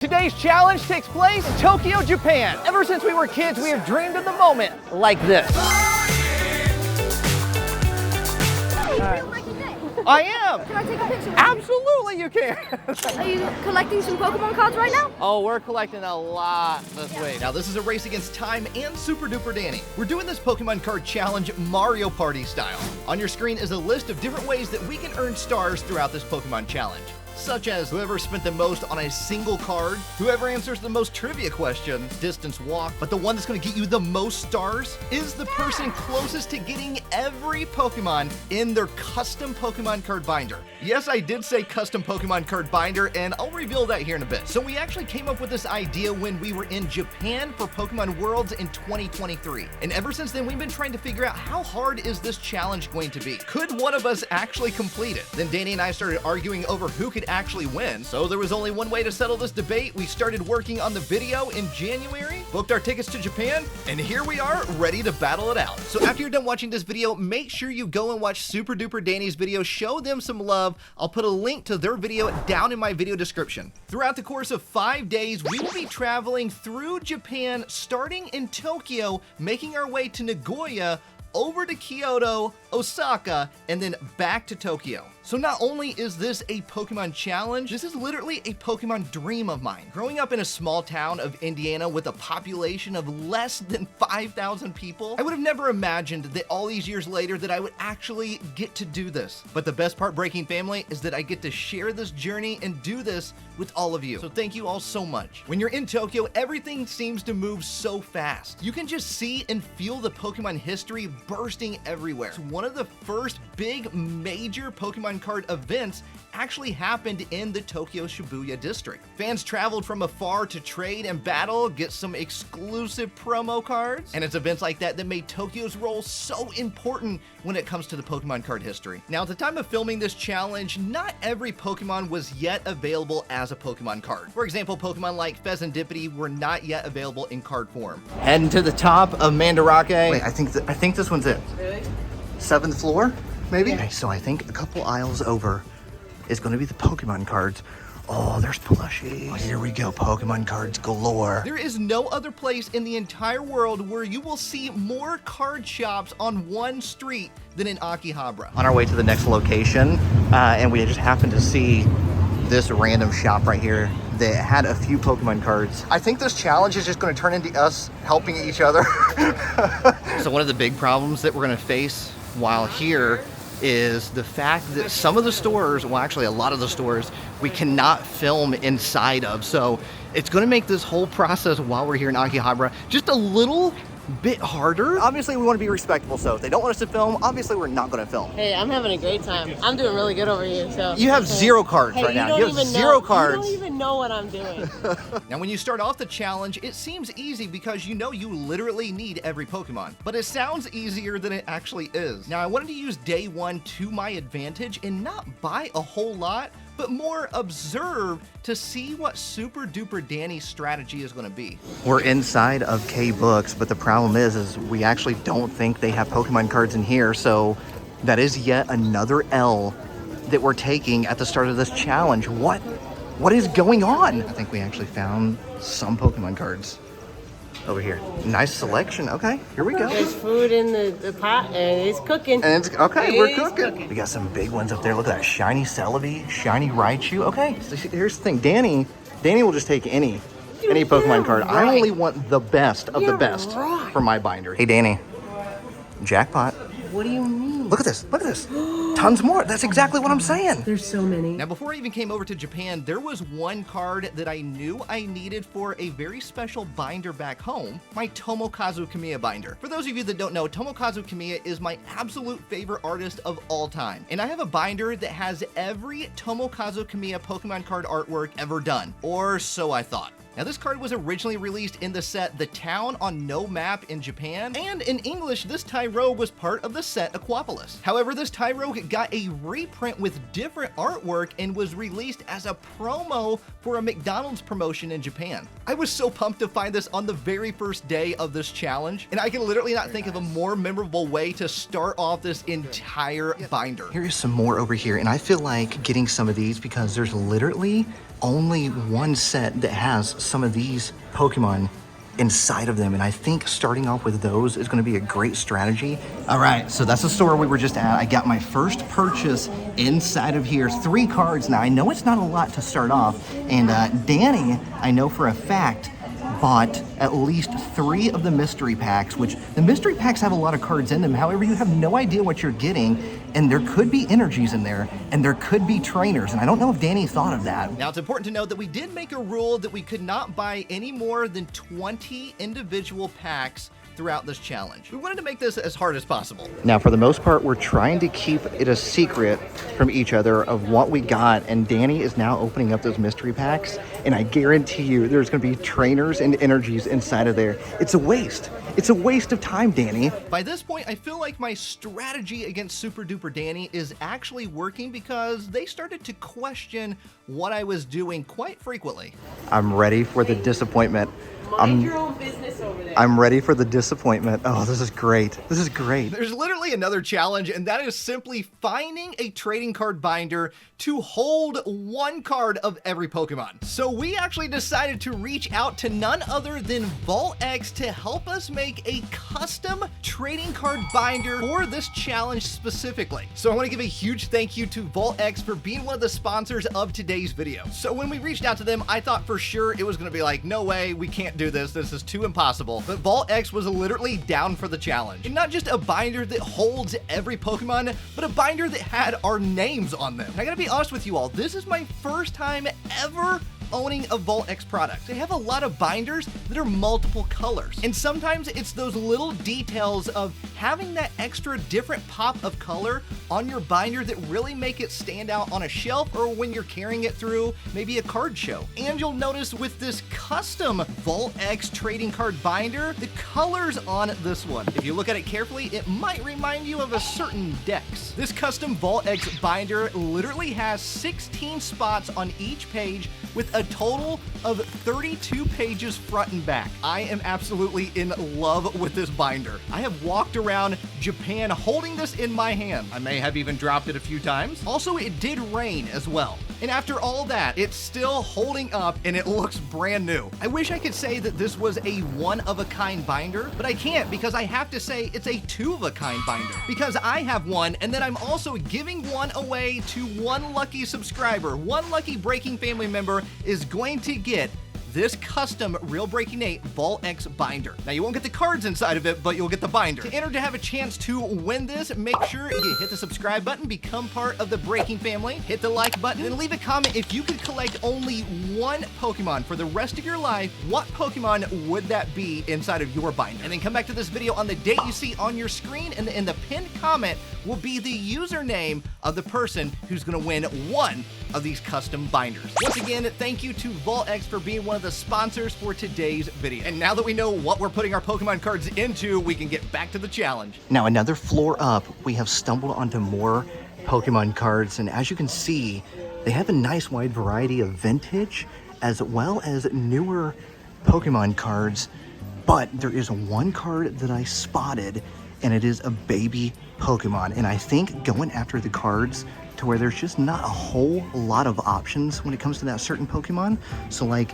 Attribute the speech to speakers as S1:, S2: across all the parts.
S1: Today's challenge takes place in Tokyo, Japan. Ever since we were kids, we have dreamed of the moment like this. I am.
S2: Can I take a picture with you?
S1: Absolutely, you can.
S2: Are you collecting some Pokemon cards right now?
S1: Oh, we're collecting a lot this week.
S3: Now this is a race against time and Super Duper Danny. We're doing this Pokemon card challenge Mario Party style. On your screen is a list of different ways that we can earn stars throughout this Pokemon challenge. Such as whoever spent the most on a single card, whoever answers the most trivia questions, distance walk, but the one that's going to get you the most stars is the person closest to getting every Pokemon in their custom Pokemon card binder. Yes, I did say custom Pokemon card binder, and I'll reveal that here in a bit. So we actually came up with this idea when we were in Japan for Pokemon Worlds in 2023. And ever since then, we've been trying to figure out how hard is this challenge going to be? Could one of us actually complete it? Then Danny and I started arguing over who could actually win. So there was only one way to settle this debate. We started working on the video in January, booked our tickets to Japan, and here we are ready to battle it out. So after you're done watching this video, make sure you go and watch Super Duper Danny's video. Show them some love. I'll put a link to their video down in my video description. Throughout the course of 5 days, we will be traveling through Japan, starting in Tokyo, making our way to Nagoya, over to Kyoto, Osaka, and then back to Tokyo. So not only is this a Pokemon challenge, this is literally a Pokemon dream of mine. Growing up in a small town of Indiana with a population of less than 5,000 people, I would have never imagined that all these years later that I would actually get to do this. But the best part, Breaking Family, is that I get to share this journey and do this with all of you. So thank you all so much. When you're in Tokyo, everything seems to move so fast. You can just see and feel the Pokemon history bursting everywhere. So one of the first big major Pokemon card events actually happened in the Tokyo Shibuya district. Fans traveled from afar to trade and battle, get some exclusive promo cards, and it's events like that that made Tokyo's role so important when it comes to the Pokemon card history. Now, at the time of filming this challenge, not every Pokemon was yet available as a Pokemon card. For example, Pokemon like Fezandipiti were not yet available in card form. Heading to the top of Mandarake. Wait, I think this one's it.
S2: Really?
S3: 7th floor, maybe? Okay, so I think a couple aisles over is going to be the Pokemon cards. Oh, there's plushies. Oh, here we go, Pokemon cards galore. There is no other place in the entire world where you will see more card shops on one street than in Akihabara. On our way to the next location, and we just happened to see this random shop right here that had a few Pokemon cards. I think this challenge is just going to turn into us helping each other. So one of the big problems that we're going to face while here is the fact that some of the stores, well actually a lot of the stores, we cannot film inside of. So it's going to make this whole process while we're here in Akihabara just a little bit harder. Obviously we want to be respectful, so if they don't want us to film, obviously we're not going to film.
S4: Hey, I'm having a great time. I'm doing really good over here, so.
S3: You have 0 cards right now. You have 0 cards.
S4: You don't even know what I'm doing.
S3: Now, when you start off the challenge, it seems easy because you know you literally need every Pokemon, but it sounds easier than it actually is. Now, I wanted to use day 1 to my advantage and not buy a whole lot, but more observe to see what Super Duper Danny's strategy is going to be. We're inside of K Books, but the problem is we actually don't think they have Pokemon cards in here, so that is yet another L that we're taking at the start of this challenge. What is going on? I think we actually found some Pokemon cards over here. Nice selection. Okay, here we go.
S4: There's food in the pot, and it's cooking.
S3: And it's okay, we're cooking. We got some big ones up there. Look at that shiny Celebi, shiny Raichu. Okay, so here's the thing. Danny will just take any Pokemon card.
S4: Right.
S3: I only want the best of the best for my binder. Hey, Danny, jackpot.
S4: What do you mean?
S3: Look at this, look at this. Tons more. That's exactly what I'm saying.
S4: There's so many.
S3: Now, before I even came over to Japan, there was one card that I knew I needed for a very special binder back home, my Tomo Kazu Kya binder. For those of you that don't know, Tomo Kazu Kya is my absolute favorite artist of all time. And I have a binder that has every Tomo Kazu Kya Pokemon card artwork ever done, or so I thought. Now, this card was originally released in the set The Town on No Map in Japan, and in English, this Tyrogue was part of the set Aquapolis. However, this Tyrogue got a reprint with different artwork and was released as a promo for a McDonald's promotion in Japan. I was so pumped to find this on the very first day of this challenge, and I can literally not think of a more memorable way to start off this entire binder. Here is some more over here, and I feel like getting some of these because there's literally only one set that has some of these Pokemon inside of them, and I think starting off with those is going to be a great strategy. All right, so that's the store we were just at. I got my first purchase inside of here. 3 cards. Now, I know it's not a lot to start off, and Danny, I know for a fact, bought at least 3 of the mystery packs, which the mystery packs have a lot of cards in them. However, you have no idea what you're getting, and there could be energies in there, and there could be trainers, and I don't know if Danny thought of that. Now, it's important to note that we did make a rule that we could not buy any more than 20 individual packs throughout this challenge. We wanted to make this as hard as possible. Now, for the most part, we're trying to keep it a secret from each other of what we got, and Danny is now opening up those mystery packs, and I guarantee you there's going to be trainers and energies inside of there. It's a waste. It's a waste of time, Danny. By this point, I feel like my strategy against Super Duper Danny is actually working because they started to question what I was doing quite frequently. I'm ready for the disappointment.
S4: Mind your own business over there.
S3: I'm ready for the disappointment. Oh, this is great. This is great.
S1: There's literally another challenge, and that is simply finding a trading card binder to hold 1 card of every Pokemon. So we actually decided to reach out to none other than VaultX to help us make a custom trading card binder for this challenge specifically. So I want to give a huge thank you to VaultX for being one of the sponsors of today's video. So when we reached out to them, I thought for sure it was going to be like, no way, we can't do this. This is too impossible. But VaultX was literally down for the challenge. And not just a binder that holds every Pokemon, but a binder that had our names on them. And I gotta be honest with you all, this is my first time ever owning a VaultX product. They have a lot of binders that are multiple colors. And sometimes it's those little details of having that extra different pop of color on your binder that really make it stand out on a shelf or when you're carrying it through maybe a card show. And you'll notice with this custom VaultX trading card binder, the colors on this one, if you look at it carefully, it might remind you of a certain Dex. This custom VaultX binder literally has 16 spots on each page with a total of 32 pages front and back. I am absolutely in love with this binder. I have walked around Japan holding this in my hand. I may have even dropped it a few times. Also, it did rain as well. And after all that, it's still holding up and it looks brand new. I wish I could say that this was a one-of-a-kind binder, but I can't because I have to say it's a two-of-a-kind binder because I have one and then I'm also giving one away to one lucky subscriber. One lucky Breaking family member is going to get this custom RealBreakingNate VaultX binder. Now, you won't get the cards inside of it, but you'll get the binder. To enter to have a chance to win this, make sure you hit the subscribe button, become part of the Breaking family, hit the like button, and leave a comment if you could collect only one Pokemon for the rest of your life. What Pokemon would that be inside of your binder? And then come back to this video on the date you see on your screen, and in the pinned comment will be the username of the person who's gonna win one of these custom binders. Once again, thank you to VaultX for being one of the sponsors for today's video. And now that we know what we're putting our Pokemon cards into, we can get back to the challenge.
S3: Now, another floor up, we have stumbled onto more Pokemon cards, and as you can see, they have a nice wide variety of vintage as well as newer Pokemon cards, but there is one card that I spotted, and it is a baby Pokemon, and I think going after the cards to where there's just not a whole lot of options when it comes to that certain Pokemon. So like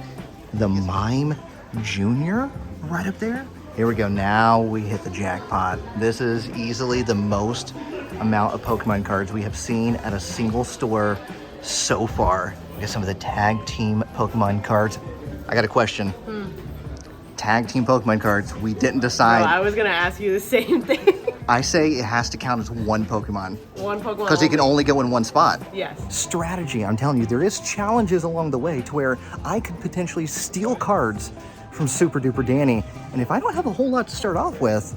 S3: the Mime Jr. right up there. Here we go, now we hit the jackpot. This is easily the most amount of Pokemon cards we have seen at a single store so far. We got some of the tag team Pokemon cards. I got a question. Tag team Pokemon cards, we didn't decide.
S4: Bro, I was gonna ask you the same thing.
S3: I say it has to count as one Pokemon.
S4: One Pokemon.
S3: Because he can only go in one spot.
S4: Yes.
S3: Strategy, I'm telling you, there is challenges along the way to where I could potentially steal cards from Super Duper Danny. And if I don't have a whole lot to start off with,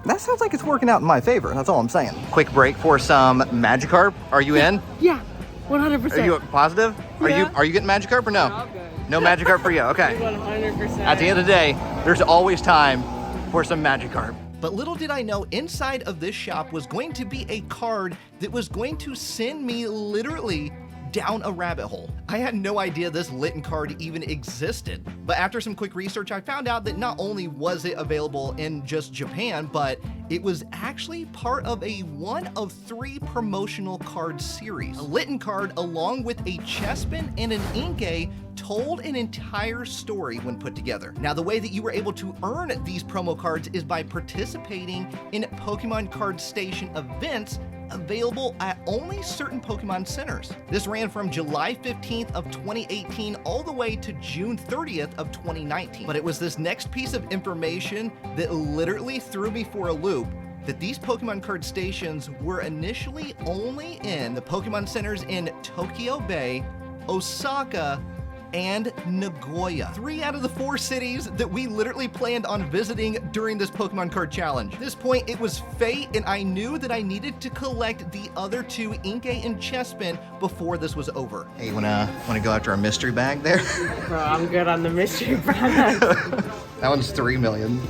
S3: that sounds like it's working out in my favor. That's all I'm saying. Quick break for some Magikarp. Are you in?
S4: Yeah, 100%.
S3: Are you positive?
S4: Yeah.
S3: Are you getting Magikarp or no?
S4: No, I'm good.
S3: No Magikarp for you, okay.
S4: 100%.
S3: At the end of the day, there's always time for some Magikarp.
S1: But little did I know, inside of this shop was going to be a card that was going to send me literally down a rabbit hole. I had no idea this Linton card even existed, but after some quick research, I found out that not only was it available in just Japan, but it was actually part of a 1 of 3 promotional card series. A Linton card, along with a chessman and an Inkay, told an entire story when put together. Now, the way that you were able to earn these promo cards is by participating in Pokemon Card Station events available at only certain Pokemon centers. This ran from July 15th of 2018 all the way to June 30th of 2019. But it was this next piece of information that literally threw me for a loop, that these Pokemon card stations were initially only in the Pokemon centers in Tokyo Bay, Osaka, and Nagoya. 3 out of the 4 cities that we literally planned on visiting during this Pokemon card challenge. At this point, it was fate, and I knew that I needed to collect the other 2 Inkay and Chespin before this was over.
S3: Hey, you wanna go after our mystery bag there?
S4: Bro, I'm good on the mystery bag.
S3: That one's 3 million.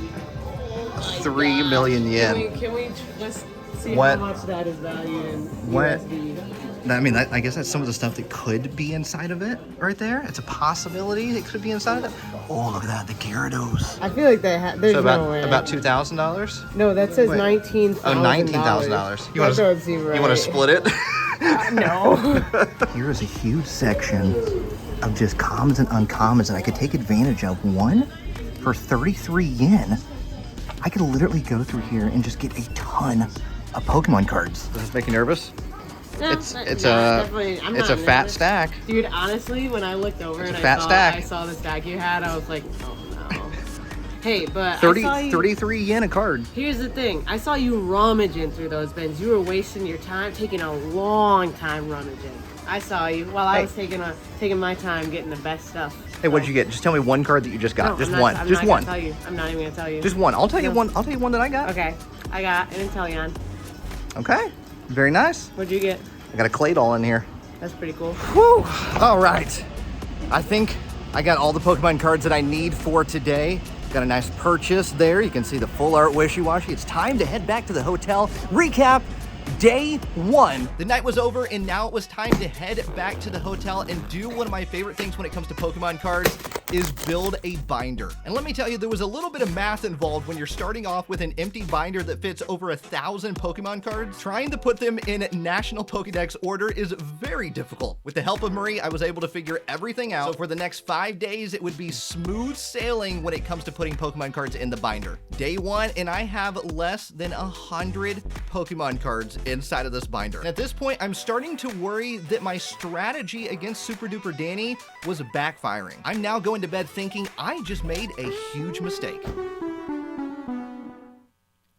S3: 3 million yen.
S4: Can we just see
S3: What?
S4: how much that is valued in
S3: What?
S4: USD?
S3: I mean, I guess that's some of the stuff that could be inside of it right there. It's a possibility it could be inside of it. Oh, look at that, the Gyarados.
S4: I feel like they have. There's
S3: So
S4: no way.
S3: about $2,000?
S4: No, that says
S3: Wait.
S4: $19,000.
S3: Oh, $19,000.
S4: That doesn't seem right.
S3: You want to split it?
S4: No.
S3: Here is a huge section of just commons and uncommons, and I could take advantage of one for 33 yen. I could literally go through here and just get a ton of Pokemon cards. Does this make you nervous?
S4: No,
S3: It's
S4: no,
S3: a
S4: definitely- I'm
S3: it's
S4: not
S3: a fat
S4: nervous.
S3: stack.
S4: Dude, honestly, when I looked over
S3: It's
S4: and
S3: a fat stack.
S4: I saw the stack you had, I was like, oh no. Hey, but
S3: 30,
S4: I saw you,
S3: 33 yen a card.
S4: Here's the thing. I saw you rummaging through those bins. You were wasting your time, taking a long time rummaging. I saw you while I was taking my time getting the best stuff.
S3: Hey, what'd you get? Just tell me one card that you just got.
S4: No,
S3: Just
S4: I'm not,
S3: one.
S4: I'm
S3: Just
S4: not
S3: one.
S4: Gonna tell you. I'm not even gonna tell you.
S3: Just one. I'll tell you
S4: No.
S3: one. I'll tell you one that I got.
S4: Okay. I got an Inteleon.
S3: Okay. Very nice.
S4: What'd you get?
S3: I got a Claydol in here.
S4: That's pretty cool.
S3: Whew. All right. I think I got all the Pokemon cards that I need for today. Got a nice purchase there. You can see the full art wishy-washy. It's time to head back to the hotel. Recap day 1.
S1: The night was over, and now it was time to head back to the hotel and do one of my favorite things when it comes to Pokemon cards, is build a binder. And let me tell you, there was a little bit of math involved when you're starting off with an empty binder that fits over 1,000 Pokemon cards. Trying to put them in National Pokedex order is very difficult. With the help of Marie, I was able to figure everything out. So for the next 5 days, it would be smooth sailing when it comes to putting Pokemon cards in the binder. Day 1, and I have less than 100 Pokemon cards inside of this binder. And at this point, I'm starting to worry that my strategy against Super Duper Danny was backfiring. I'm now going to bed thinking I just made a huge mistake.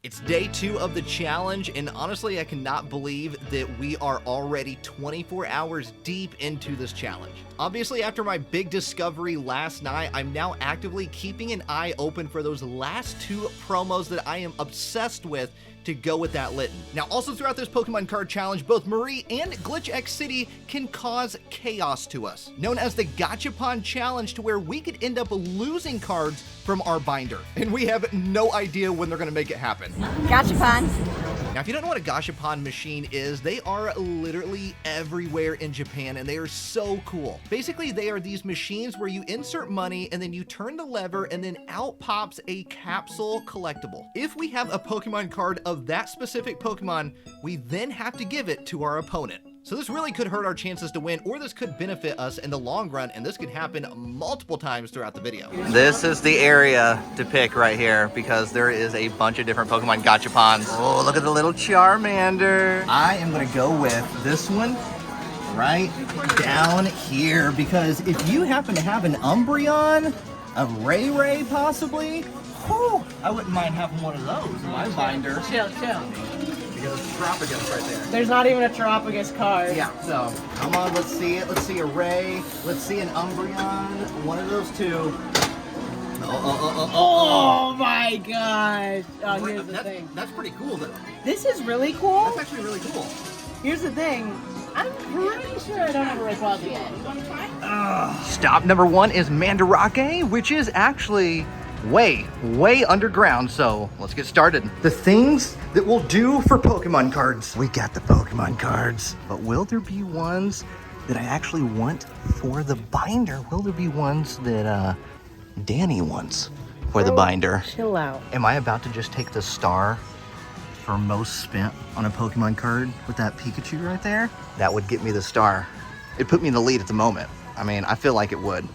S1: It's day 2 of the challenge, and honestly, I cannot believe that we are already 24 hours deep into this challenge. Obviously, after my big discovery last night, I'm now actively keeping an eye open for those last 2 promos that I am obsessed with to go with that Linton. Now, also throughout this Pokemon card challenge, both Marie and Glitch X City can cause chaos to us, known as the Gashapon challenge, to where we could end up losing cards from our binder, and we have no idea when they're gonna make it happen.
S2: Gashapon.
S1: Now, if you don't know what a Gashapon machine is, they are literally everywhere in Japan, and they are so cool. Basically, they are these machines where you insert money and then you turn the lever and then out pops a capsule collectible. If we have a Pokemon card of that specific Pokemon, we then have to give it to our opponent. So this really could hurt our chances to win, or this could benefit us in the long run, and this could happen multiple times throughout the video.
S3: This is the area to pick right here because there is a bunch of different Pokemon Gachapons. Oh, look at the little Charmander. I am going to go with this one right down here because if you happen to have an Umbreon, a Ray possibly, whew, I wouldn't mind having one of those in my binder.
S4: Chill.
S1: Because it's Tropigus right there.
S4: There's not even a Tropigus card.
S1: Yeah, so come on, let's see it. Let's see a Ray. Let's see an Umbreon. One of those 2.
S4: Oh my gosh. Oh, here's the thing.
S1: That's pretty cool, though.
S4: This is really cool.
S1: That's actually really cool.
S4: Here's the thing. I'm pretty sure I don't have a Rayquaza yet. You want to try?
S3: Stop number 1 is Mandarake, which is actually way underground, so let's get started. The things that we'll do for Pokemon cards. We got the Pokemon cards, but will there be ones that I actually want for the binder? Will there be ones that Danny wants for the binder?
S4: Chill out.
S3: Am I about to just take the star for most spent on a Pokemon card with that Pikachu right there? That would get me the star. It put me in the lead at the moment. I mean, I feel like it would.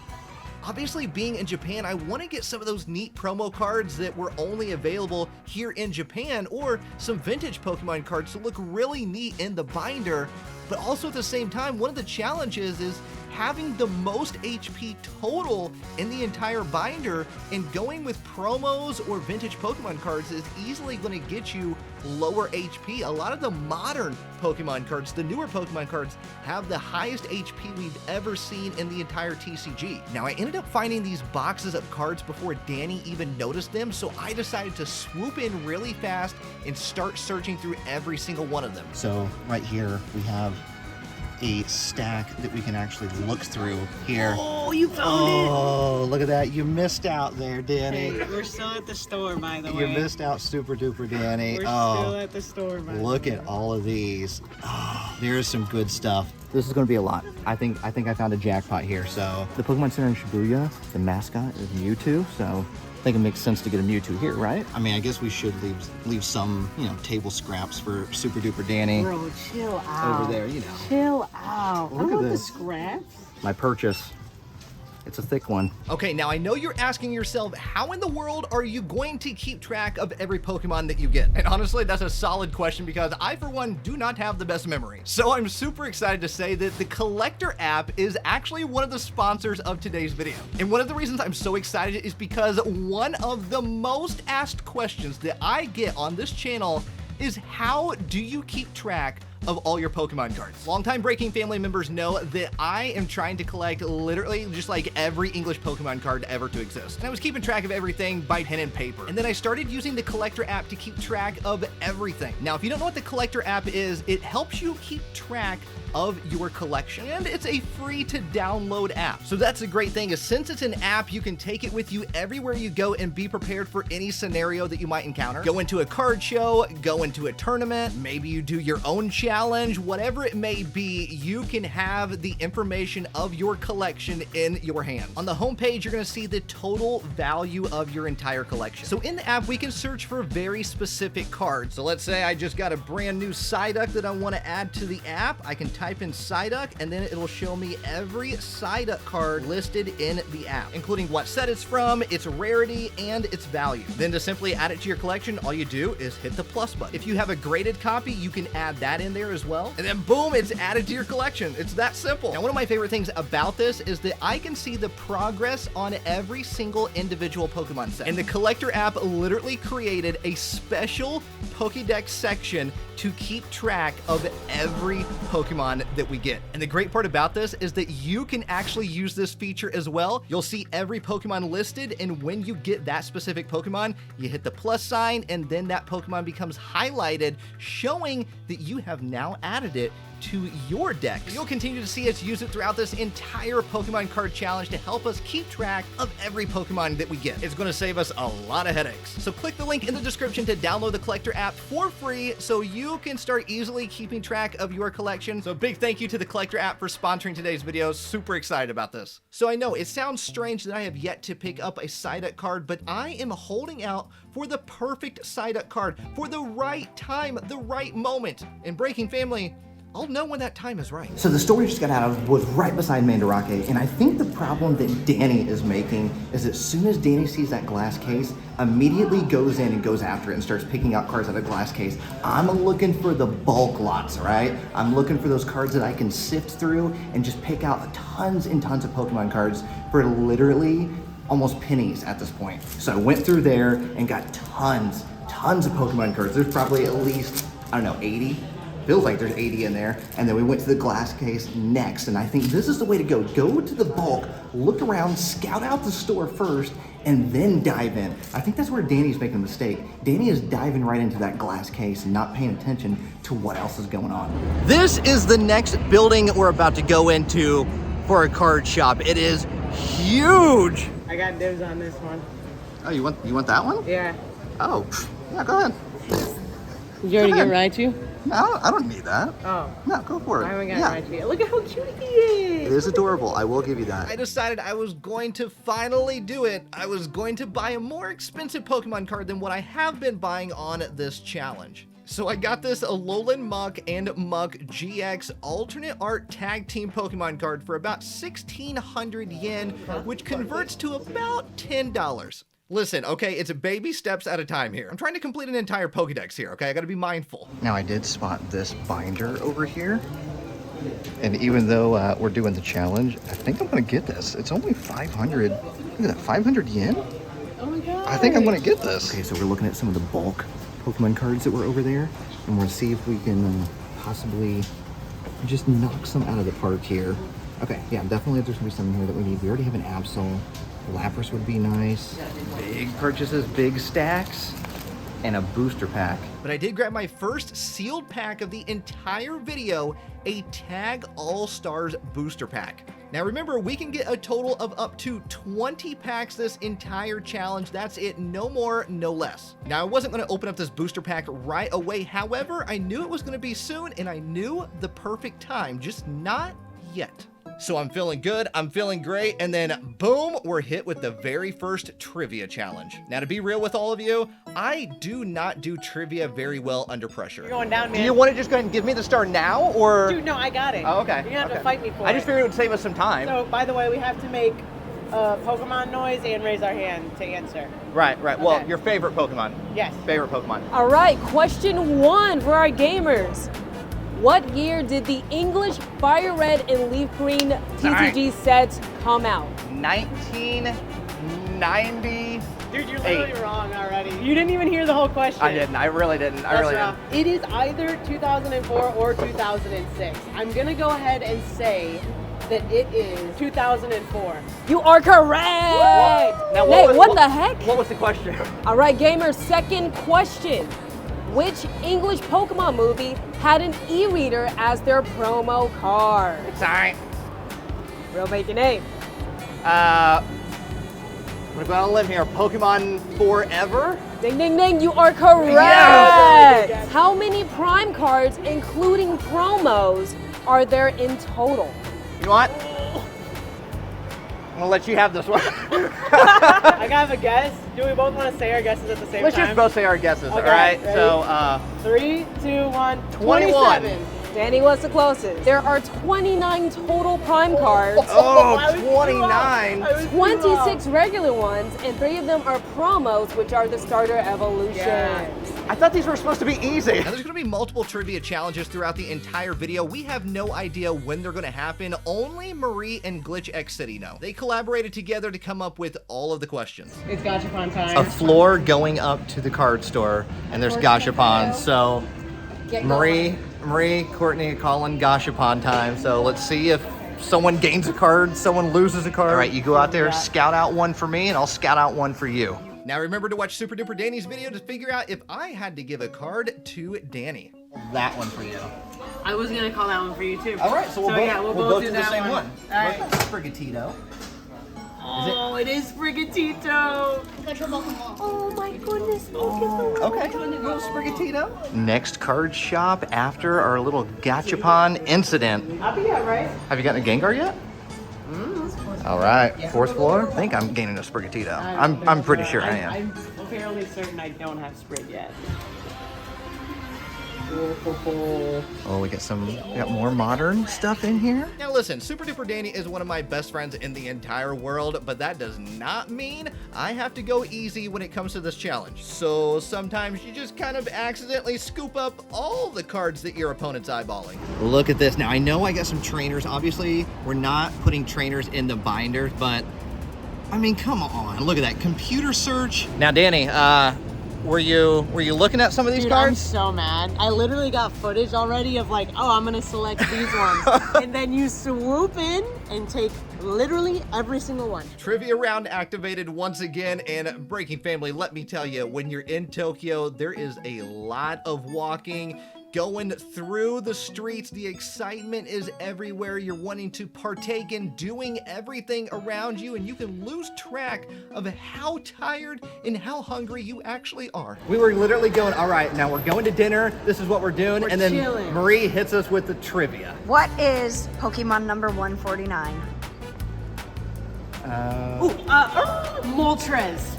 S1: Obviously, being in Japan, I want to get some of those neat promo cards that were only available here in Japan, or some vintage Pokemon cards to look really neat in the binder. But also at the same time, one of the challenges is having the most HP total in the entire binder, and going with promos or vintage Pokemon cards is easily going to get you lower HP. A lot of the modern Pokemon cards, the newer Pokemon cards, have the highest HP we've ever seen in the entire TCG. Now, I ended up finding these boxes of cards before Danny even noticed them, so I decided to swoop in really fast and start searching through every single one of them.
S3: So right here, we have a stack that we can actually look through here.
S4: Oh, you found it!
S3: Oh, look at that. You missed out there, Danny.
S4: Hey, we're still at the store, by the
S3: You
S4: way.
S3: missed out, super duper Danny.
S4: We're still at the store, by the way.
S3: Look at all of these. Oh, there's some good stuff. This is going to be a lot. I think I found a jackpot here. So the Pokemon Center in Shibuya, the mascot is Mewtwo. So I think it makes sense to get a Mewtwo here, right? I mean, I guess we should leave some, table scraps for super duper Danny.
S4: Bro, chill out.
S3: Over there,
S4: Chill out.
S3: Look
S4: I
S3: at
S4: want the
S3: this.
S4: scraps.
S3: My purchase. It's a thick one.
S1: Okay, now I know you're asking yourself, how in the world are you going to keep track of every Pokemon that you get? And honestly, that's a solid question, because I, for one, do not have the best memory. So I'm super excited to say that the Collector app is actually one of the sponsors of today's video. And one of the reasons I'm so excited is because one of the most asked questions that I get on this channel is, how do you keep track of all your Pokemon cards? Longtime Breaking family members know that I am trying to collect literally just like every English Pokemon card ever to exist. And I was keeping track of everything by pen and paper. And then I started using the Collector app to keep track of everything. Now, if you don't know what the Collector app is, it helps you keep track of your collection, and it's a free to download app. So that's a great thing, is since it's an app, you can take it with you everywhere you go and be prepared for any scenario that you might encounter. Go into a card show, go into a tournament, maybe you do your own challenge, whatever it may be, you can have the information of your collection in your hands. On the homepage, you're gonna see the total value of your entire collection. So in the app, we can search for very specific cards. So let's say I just got a brand new Psyduck that I wanna add to the app. I can type in Psyduck, and then it'll show me every Psyduck card listed in the app, including what set it's from, its rarity, and its value. Then to simply add it to your collection, all you do is hit the plus button. If you have a graded copy, you can add that in there as well, and then boom, it's added to your collection. It's that simple. Now, one of my favorite things about this is that I can see the progress on every single individual Pokemon set. And the Collector app literally created a special Pokedex section to keep track of every Pokemon that we get. And the great part about this is that you can actually use this feature as well. You'll see every Pokemon listed, and when you get that specific Pokemon, you hit the plus sign, and then that Pokemon becomes highlighted, showing that you have now added it to your deck. You'll continue to see us use it throughout this entire Pokemon card challenge to help us keep track of every Pokemon that we get. It's going to save us a lot of headaches. So click the link in the description to download the Collector app for free so you can start easily keeping track of your collection. So big thank you to the Collector app for sponsoring today's video. Super excited about this. So I know it sounds strange that I have yet to pick up a Psyduck card, but I am holding out for the perfect Psyduck card for the right time, the right moment. In Breaking Family, I'll know when that time is right.
S3: So the store we just got out of was right beside Mandarake, and I think the problem that Danny is making is as soon as Danny sees that glass case, immediately goes in and goes after it and starts picking out cards out of the glass case. I'm looking for the bulk lots, right? I'm looking for those cards that I can sift through and just pick out tons and tons of Pokemon cards for literally almost pennies at this point. So I went through there and got tons of Pokemon cards. There's probably at least, I don't know, 80? Feels like there's 80 in there. And then we went to the glass case next, and I think this is the way to go. Go to the bulk, look around, scout out the store first, and then dive in. I think that's where Danny's making a mistake. Danny is diving right into that glass case and not paying attention to what else is going on.
S1: This is the next building we're about to go into for a card shop. It is huge.
S4: I got dibs on this one.
S3: Oh, you want that one?
S4: Yeah.
S3: Oh, yeah, go ahead.
S4: Did you already get Raichu?
S3: No, I don't need that.
S4: Oh.
S3: No, go for it.
S4: I haven't got
S3: Yeah.
S4: my feet. Look at how cute he
S3: It
S4: is.
S3: is adorable. I will give you that.
S1: I decided I was going to finally do it. I was going to buy a more expensive Pokemon card than what I have been buying on this challenge. So I got this Alolan Muck and Muck GX alternate art tag team Pokemon card for about 1,600 yen, which converts to about $10. Listen, okay, it's baby steps at a time here. I'm trying to complete an entire Pokedex here, okay? I gotta be mindful.
S3: Now I did spot this binder over here. And even though we're doing the challenge, I think I'm gonna get this. It's only 500, look at that, 500 yen?
S4: Oh my god.
S3: I think I'm gonna get this. Okay, so we're looking at some of the bulk Pokemon cards that were over there. And we're gonna see if we can possibly just knock some out of the park here. Okay, yeah, definitely there's gonna be some here that we need. We already have an Absol. Lapras would be nice. Big purchases, big stacks, and a booster pack.
S1: But I did grab my first sealed pack of the entire video, a Tag All-Stars booster pack. Now remember, we can get a total of up to 20 packs this entire challenge. That's it, no more, no less. Now I wasn't gonna open up this booster pack right away. However, I knew it was gonna be soon and I knew the perfect time, just not yet. So I'm feeling good, I'm feeling great, and then boom, we're hit with the very first trivia challenge. Now to be real with all of you, I do not do trivia very well under pressure.
S4: You're going down, man.
S1: Do you want to just go ahead and give me the star now, or?
S4: Dude, no, I got it.
S1: Oh, okay.
S4: You're gonna have to fight me for it.
S1: I just figured it would save us some time.
S4: So, by the way, we have to make Pokemon noise and raise our hand to answer.
S1: Right. Well,
S4: Okay.
S1: your favorite Pokemon.
S4: Yes.
S1: Favorite Pokemon.
S2: All right, question 1 for our gamers. What year did the English Fire Red and Leaf Green TCG sets come out?
S1: 1990.
S4: Dude, you're literally wrong already. You didn't even hear the whole question.
S1: I didn't. I really didn't.
S4: That's wrong. It is either 2004 or 2006. I'm gonna go ahead and say that it is 2004.
S2: You are correct!
S1: Now,
S2: Nate, what the heck?
S1: What was the question?
S2: All right, gamers, second question. Which English Pokemon movie had an e-reader as their promo card?
S1: Sorry.
S2: RealBreakingNate.
S1: I'm gonna go on a limb here. Pokemon Forever?
S2: Ding, ding, ding, you are correct! How many Prime cards, including promos, are there in total?
S1: You know what? I'm gonna let you have this one.
S4: I gotta have a guess. Do we both want to say our guesses at the same
S1: Let's
S4: time?
S1: just both say our guesses,
S4: Okay,
S1: all right?
S4: ready?
S1: So,
S4: 3, 2, 1.
S1: 21.
S4: 27.
S2: Danny was the closest. There are 29 total Prime cards,
S1: oh,
S4: I was too
S1: 29.
S4: off. I was too
S2: 26
S4: off.
S2: regular ones, and 3 of them are promos, which are the starter evolutions.
S4: Yes.
S1: I thought these were supposed to be easy. Now, there's going to be multiple trivia challenges throughout the entire video. We have no idea when they're going to happen. Only Marie and Glitch X City know. They collaborated together to come up with all of the questions.
S4: It's Gashapon time.
S3: A floor going up to the card store, and there's Gashapon. So Marie, Courtney, Colin, Gashapon time. So let's see if someone gains a card, someone loses a card. All right, you go out there, scout out one for me, and I'll scout out one for you.
S1: Now remember to watch Super Duper Danny's video to figure out if I had to give a card to Danny.
S3: That one for you.
S4: I was gonna call that one for you too.
S3: All right, so we'll both
S4: both
S3: do the
S4: that
S3: same one.
S4: All right.
S3: Sprigatito.
S4: Oh, it is Sprigatito.
S2: Oh my goodness,
S3: Okay, little Sprigatito. Next card shop after our little Gachapon incident.
S4: I'll be right.
S3: Have you gotten a Gengar yet? All right, 4th floor. I think I'm gaining a Sprigatito. I'm pretty sure I am.
S4: I'm fairly certain I don't have Sprig yet.
S3: Oh, we got more modern stuff in here.
S1: Now listen, Super Duper Danny is one of my best friends in the entire world, but that does not mean I have to go easy when it comes to this challenge. So sometimes you just kind of accidentally scoop up all the cards that your opponent's eyeballing.
S3: Look at this. Now, I know I got some trainers. Obviously, we're not putting trainers in the binders, but I mean, come on. Look at that computer search. Now, Danny, were you looking at some of these
S4: Dude, I'm
S3: cards?
S4: so mad. I literally got footage already of like, oh, I'm gonna select these ones. And then you swoop in and take literally every single one.
S1: Trivia round activated once again, and Breaking Family, let me tell you, when you're in Tokyo, there is a lot of walking. going through the streets. The excitement is everywhere. You're wanting to partake in doing everything around you, and you can lose track of how tired and how hungry you actually are.
S3: We were literally going, all right, now we're going to dinner. This is what we're doing. And then
S4: chilling.
S3: Marie hits us with the trivia.
S5: What is Pokemon number 149?
S4: Moltres.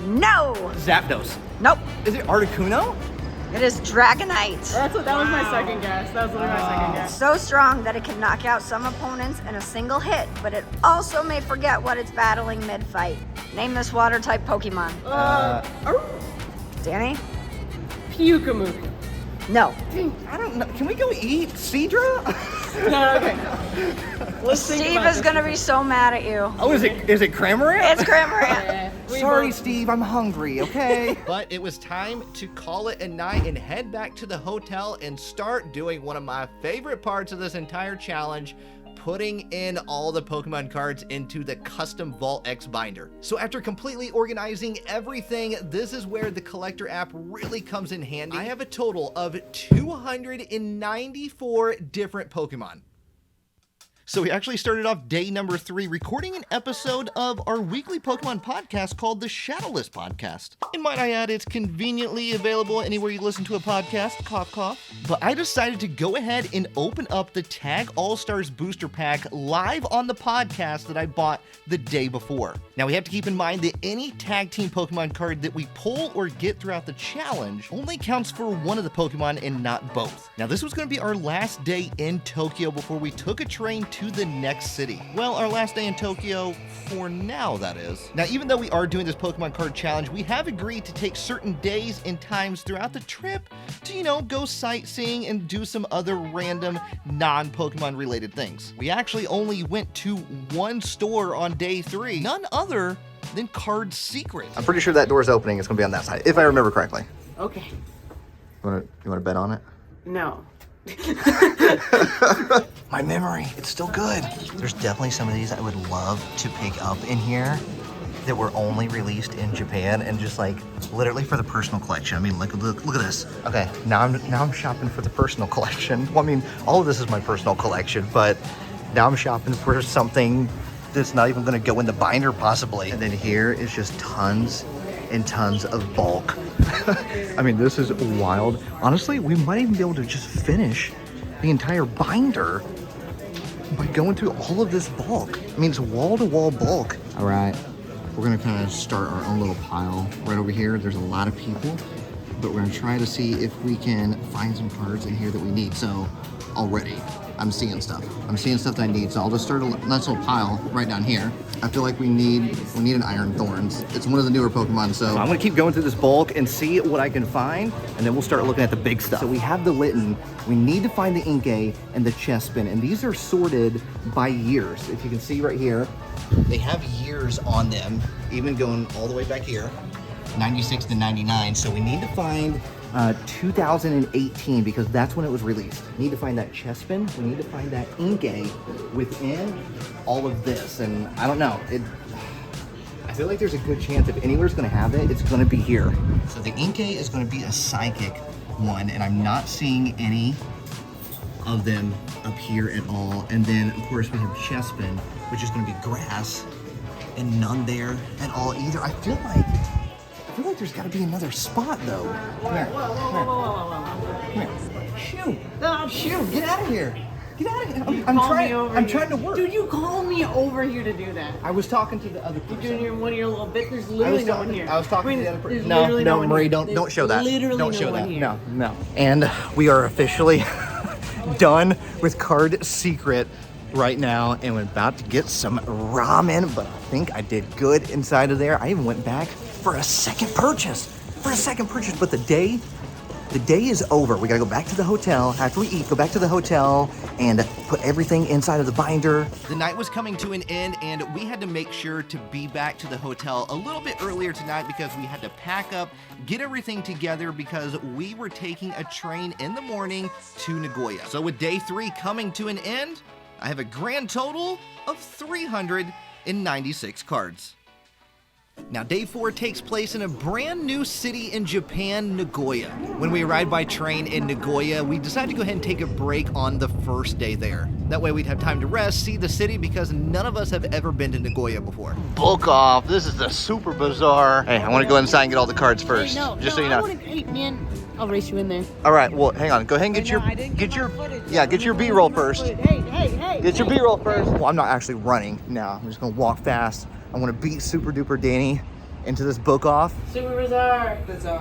S5: No!
S3: Zapdos.
S5: Nope.
S3: Is it Articuno?
S5: It is Dragonite.
S4: That was my second guess. That was literally my second guess.
S5: So strong that it can knock out some opponents in a single hit, but it also may forget what it's battling mid-fight. Name this water-type Pokemon. Danny?
S4: Pukamu.
S5: No.
S3: I don't know. Can we go eat Seadra?
S4: No, okay. Let's think
S5: Steve
S4: about
S5: is
S4: this.
S5: gonna be so mad at you.
S3: Oh, is it Cramorant?
S5: It's Cramorant.
S4: Yeah, we
S3: Sorry,
S4: both-
S3: Steve. I'm hungry, okay?
S1: But it was time to call it a night and head back to the hotel and start doing one of my favorite parts of this entire challenge, putting in all the Pokemon cards into the custom Vault X binder. So after completely organizing everything, this is where the collector app really comes in handy. I have a total of 294 different Pokemon. So we actually started off day number 3 recording an episode of our weekly Pokemon podcast called the Shadowless Podcast. And might I add, it's conveniently available anywhere you listen to a podcast, cough cough. But I decided to go ahead and open up the Tag All-Stars booster pack live on the podcast that I bought the day before. Now we have to keep in mind that any tag team Pokemon card that we pull or get throughout the challenge only counts for one of the Pokemon and not both. Now this was going to be our last day in Tokyo before we took a train to the next city. Well, our last day in Tokyo, for now that is. Now even though we are doing this Pokemon card challenge, we have agreed to take certain days and times throughout the trip to, you know, go sightseeing and do some other random non-Pokemon related things. We actually only went to one store on day 3, none other than Card Secret.
S3: I'm pretty sure that door's opening. It's going to be on that side, if I remember correctly.
S4: Okay.
S3: You want to bet on it?
S4: No.
S3: My memory, it's still good. There's definitely some of these I would love to pick up in here that were only released in Japan and just like literally for the personal collection. I mean, look at this. Okay, now I'm shopping for the personal collection. Well, I mean, all of this is my personal collection, but now I'm shopping for something that's not even going to go in the binder possibly. And then here is just tons and tons of bulk. I mean, this is wild. Honestly, we might even be able to just finish the entire binder by going through all of this bulk. I mean, it's wall-to-wall bulk. All right, we're gonna kind of start our own little pile right over here. There's a lot of people, but we're gonna try to see if we can find some cards in here that we need. So already, I'm seeing stuff. I'm seeing stuff that I need, so I'll just start a nice little pile right down here. I feel like we need an Iron Thorns. It's one of the newer Pokemon, so I'm gonna keep going through this bulk and see what I can find, and then we'll start looking at the big stuff. So we have the Linton, we need to find the Inkay and the Chespin, and these are sorted by years. If you can see right here, they have years on them, even going all the way back here, 96 to 99, so we need to find 2018 because that's when it was released. We need to find that Chespin. We need to find that Inkay within all of this. And I don't know. I feel like there's a good chance if anywhere's going to have it, it's going to be here. So the Inkay is going to be a psychic one, and I'm not seeing any of them up here at all. And then of course we have Chespin, which is going to be grass, and none there at all either. I feel like there's got to be another spot though. Come here. Come here. Shoot, get out of here. Get out of here. I'm trying to work.
S4: Dude, you called me over here to do that.
S3: I was talking to the other person.
S4: You're doing one of your little bits. There's literally no one here.
S3: I was talking to the other person.
S4: No,
S3: Marie, don't show that.
S4: Literally
S3: don't
S4: no
S3: show
S4: one
S3: that.
S4: here.
S3: No. And we are officially done with Card Secret right now, and we're about to get some ramen, but I think I did good inside of there. I even went back for a second purchase, but the day is over. We gotta go back to the hotel. After we eat, go back to the hotel and put everything inside of the binder.
S1: The night was coming to an end, and we had to make sure to be back to the hotel a little bit earlier tonight because we had to pack up, get everything together because we were taking a train in the morning to Nagoya. So with day 3 coming to an end, I have a grand total of 396 cards. Now, day 4 takes place in a brand new city in Japan, Nagoya. When we arrived by train in Nagoya, we decided to go ahead and take a break on the first day there. That way we'd have time to rest, see the city, because none of us have ever been to Nagoya before.
S3: Book off. This is the super bizarre. Hey, I want to go inside and get all the cards first.
S4: Hey,
S3: just so you know.
S4: Hey, man, I'll race you in there.
S3: All right, well, hang on. Go ahead and get your B-roll first.
S4: Hey.
S3: Get your B-roll first. Well, I'm not actually running now. I'm just gonna walk fast. I want to beat Super Duper Danny into this book off.
S4: Super bizarre.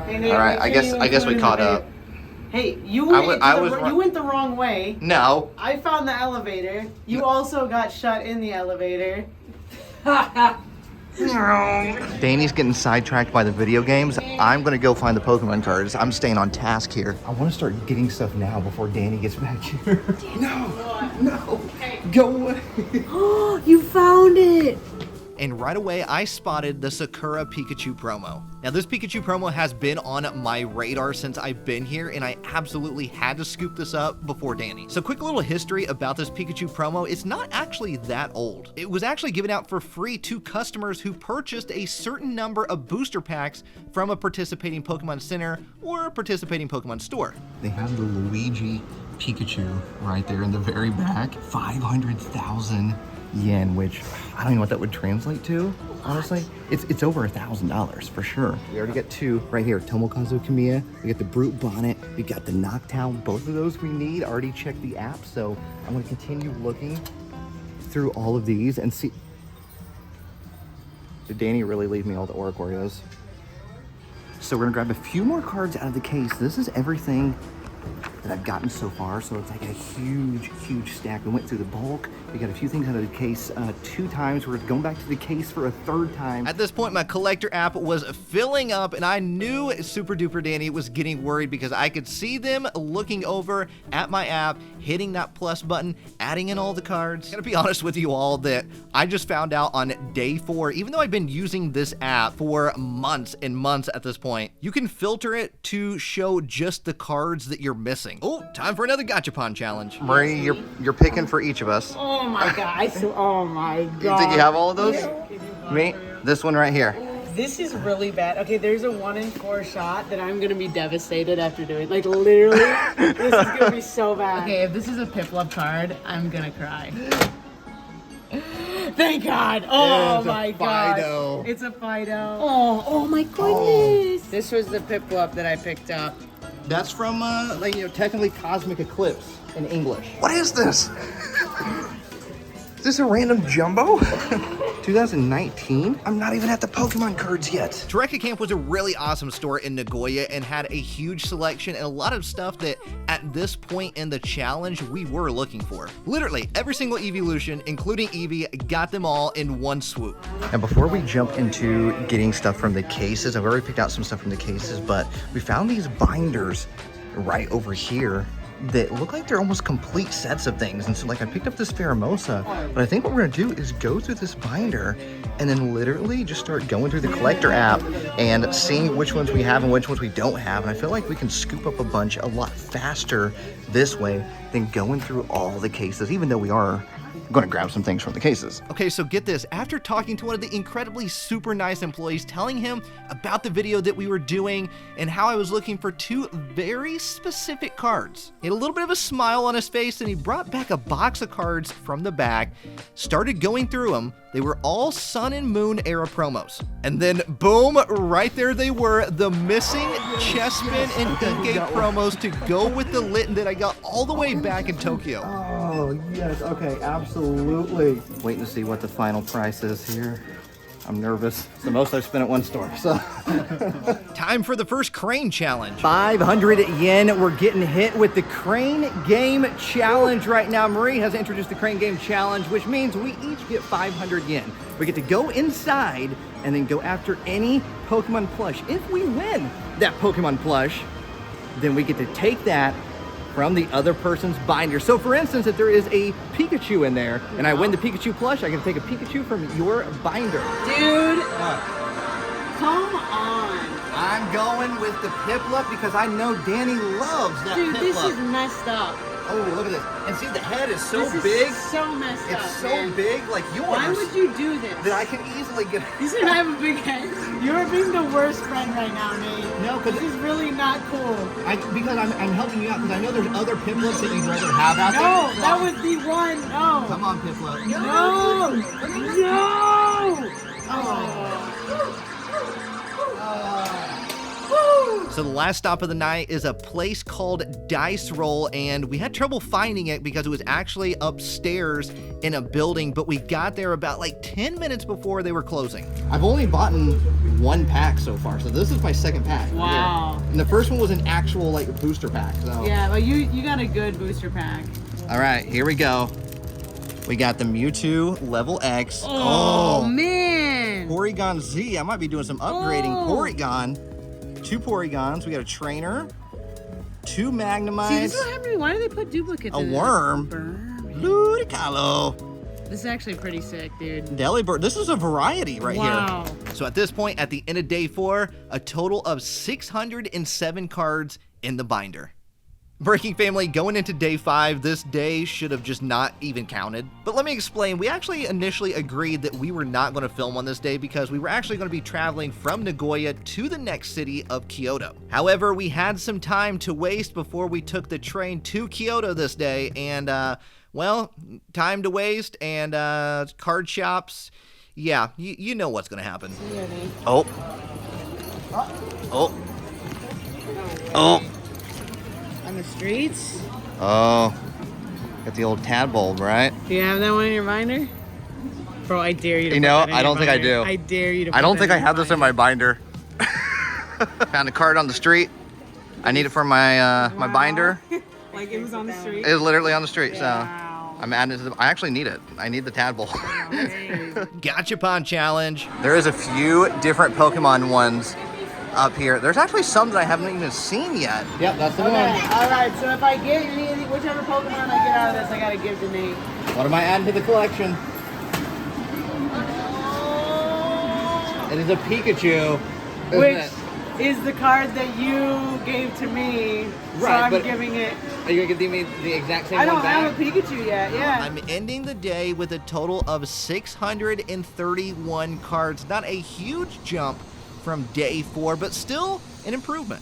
S4: Hey,
S3: All right, I guess we caught up.
S4: Hey, you went the wrong way.
S3: No.
S4: I found the elevator. You also got shut in the elevator.
S3: Danny's getting sidetracked by the video games. I'm gonna go find the Pokemon cards. I'm staying on task here. I want to start getting stuff now before Danny gets back here. No. Go away.
S4: Oh, you found it.
S1: And right away, I spotted the Sakura Pikachu promo. Now, this Pikachu promo has been on my radar since I've been here, and I absolutely had to scoop this up before Danny. So quick little history about this Pikachu promo. It's not actually that old. It was actually given out for free to customers who purchased a certain number of booster packs from a participating Pokemon Center or a participating Pokemon store.
S3: They have the Luigi Pikachu right there in the very back. 500,000 yen, which I don't know what that would translate to, honestly. It's over $1,000 for sure. We already got 2 right here. Tomo Kazu Kya. We got the Brute Bonnet. We got the Noctowl. Both of those we need. I already checked the app, so I'm going to continue looking through all of these and see. Did Danny really leave me all the Oricorios? So we're going to grab a few more cards out of the case. This is everything that I've gotten so far, so it's like a huge stack. We went through the bulk. We got a few things out of the case 2 times. We're going back to the case for a 3rd time.
S1: At this point, my collector app was filling up, and I knew Super Duper Danny was getting worried because I could see them looking over at my app, hitting that plus button, adding in all the cards. I'm gonna be honest with you all that I just found out on day 4, even though I've been using this app for months and months at this point, you can filter it to show just the cards that you're missing. Oh, time for another Gashapon challenge.
S3: Marie, you're picking for each of us.
S4: Oh my god. Oh my god.
S3: You think you have all of those? Me? This one right here.
S4: This is really bad. Okay, there's a 1 in 4 shot that I'm gonna be devastated after doing. Like literally, this is gonna be so bad. Okay, if this is a Piplup card, I'm gonna cry. Thank God! Oh my God! It's a Fido. Oh my goodness! This was the Piplup that I picked up.
S3: That's from, technically Cosmic Eclipse in English. What is this? Is this a random jumbo? 2019? I'm not even at the Pokemon cards yet.
S1: Toreka Camp was a really awesome store in Nagoya and had a huge selection and a lot of stuff that at this point in the challenge we were looking for. Literally every single evolution, including Eevee, got them all in one swoop.
S3: And before we jump into getting stuff from the cases, I've already picked out some stuff from the cases, but we found these binders right over here that look like they're almost complete sets of things. And so like I picked up this Pheromosa, but I think what we're gonna do is go through this binder and then literally just start going through the collector app and seeing which ones we have and which ones we don't have. And I feel like we can scoop up a bunch a lot faster this way than going through all the cases, even though we are going to grab some things from the cases.
S1: Okay, so get this. After talking to one of the incredibly super nice employees, telling him about the video that we were doing and how I was looking for 2 very specific cards, he had a little bit of a smile on his face and he brought back a box of cards from the back, started going through them. They were all Sun and Moon era promos. And then boom, right there they were, the missing Chespin and Inkgate promos to go with the Linton that I got all the way back in Tokyo.
S3: Oh, yes, okay, absolutely. Waiting to see what the final price is here. I'm nervous. It's the most I've spent at one store, so.
S1: Time for the first crane challenge.
S3: 500 yen. We're getting hit with the crane game challenge right now. Marie has introduced the crane game challenge, which means we each get 500 yen. We get to go inside and then go after any Pokemon plush. If we win that Pokemon plush, then we get to take that from the other person's binder. So for instance, if there is a Pikachu in there and I win the Pikachu plush, I can take a Pikachu from your binder.
S4: Dude, come on.
S3: I'm going with the Piplup because I know Danny loves that
S4: Dude,
S3: Piplup.
S4: this is messed up.
S3: Oh, look at this. And see, the head is so
S4: This is
S3: big.
S4: so messed up.
S3: It's so
S4: man.
S3: big, like yours.
S4: Why would you do this?
S3: That I can easily get.
S4: You should have a big head. You're being the worst friend right now, Nate.
S3: No, because
S4: This is really not cool.
S3: because I'm helping you out because I know there's other Piplets that you'd rather have out
S4: No,
S3: there.
S4: that was the one. No.
S3: Come on, Piplet.
S4: No. No.
S1: So the last stop of the night is a place called Dice Roll, and we had trouble finding it because it was actually upstairs in a building, but we got there about like 10 minutes before they were closing.
S3: I've only bought one pack so far, so this is my second pack.
S4: Wow.
S3: And the first one was an actual like booster pack. So.
S4: Yeah, but you got a good booster pack.
S3: All right, here we go. We got the Mewtwo Level X.
S4: Oh man.
S3: Porygon Z. I might be doing some upgrading.
S4: Oh.
S3: Porygon. 2 Porygons. We got a trainer. 2 Magnemites.
S4: See, this is what happened to me. Why do they put duplicates
S3: A
S4: in
S3: worm.
S4: Worm.
S3: Ludicolo.
S4: This is actually pretty sick, dude.
S3: Delibird. This is a variety right
S4: Wow.
S3: here.
S1: So at this point, at the end of day 4, a total of 607 cards in the binder. Breaking family, going into day 5, this day should have just not even counted. But let me explain, we actually initially agreed that we were not going to film on this day because we were actually going to be traveling from Nagoya to the next city of Kyoto. However, we had some time to waste before we took the train to Kyoto this day, and well, time to waste and card shops, yeah, you know what's going to happen.
S3: Oh. Oh. Oh.
S4: On the streets?
S3: Oh. Got the old Tadbulb, right?
S4: Do you have that one in your binder? Bro, I dare you to
S3: You
S4: put
S3: know,
S4: that in
S3: I
S4: your
S3: don't think I
S4: binder.
S3: do.
S4: I dare you to put
S3: I don't
S4: that
S3: think I
S4: in your
S3: have this in my binder. Found a card on the street. I need it for my my binder.
S4: Like it was on the street?
S3: It's literally on the street, so
S4: Wow.
S3: I'm adding it to the. I actually need it. I need the Tadbulb.
S1: Gachapon challenge.
S3: There is a few different Pokemon ones up here. There's actually some that I haven't even seen yet. Yep, that's the
S4: Okay, alright, so if I get any of whichever Pokemon I get out of this, I gotta give to Nate.
S3: What am I adding to the collection? It is a Pikachu. isn't
S4: Which
S3: it?
S4: is the card that you gave to me. So
S3: Right,
S4: I'm
S3: but-
S4: giving it.
S3: Are you gonna give me the exact same
S4: I don't
S3: one back?
S4: have a Pikachu yet, yeah.
S1: I'm ending the day with a total of 631 cards. Not a huge jump from day 4, but still an improvement.